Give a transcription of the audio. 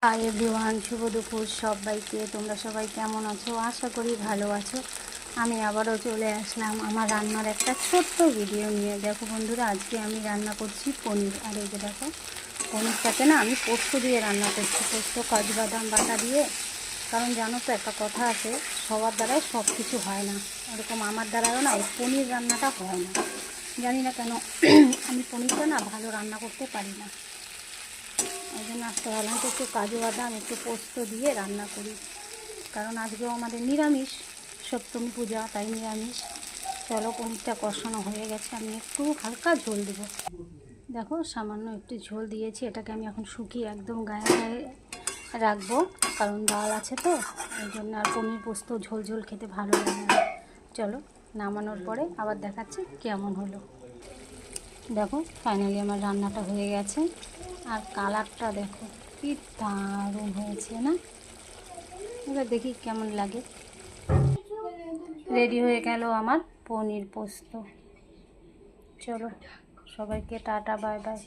Hi everyone, শুভ দুপুর সবাইকে। তোমরা সবাই কেমন আছো? আশা করি ভালো আছো। আমি আবারও চলে আসলাম আমার রান্নার একটা ছোট্ট ভিডিও নিয়ে। দেখো বন্ধুরা, আজকে আমি রান্না করছি পনির। আর এই যে দেখো, পনিরটাকে না আমি পোস্ত দিয়ে রান্না করছি, পোস্ত কাজু বাদাম বাটা দিয়ে। কারণ জানো তো, একটা কথা আছে, সবার দ্বারাই সব কিছু হয় না। এরকম আমার দ্বারাও না এই পনির রান্নাটা হয় না। জানি না কেন আমি পনিরটা না ভালো রান্না করতে পারি না। ওই জন্য আজকে ভাবলাম তো একটু কাজু বাদাম একটু পোস্ত দিয়ে রান্না করি। কারণ আজকেও আমাদের নিরামিষ, সপ্তমী পূজা, তাই নিরামিষ। চলো, পনিরটা কষানো হয়ে গেছে, আমি একটু হালকা ঝোল দেবো। দেখো, সামান্য একটু ঝোল দিয়েছি। এটাকে আমি এখন শুকিয়ে একদম গায়ে গায়ে রাখবো, কারণ ডাল আছে তো, এই জন্য। আর পনির পোস্ত ঝোল ঝোল খেতে ভালো লাগে না। চলো, নামানোর পরে আবার দেখাচ্ছি কেমন হলো। দেখো, ফাইনালি আমার রান্নাটা হয়ে গেছে। আর কালারটা দেখো, কি দারুণ হয়েছে না? এবার দেখি কেমন লাগে। রেডি হয়ে গেল আমার পনির পোস্ত। চলো, সবাইকে টাটা, বাই বাই।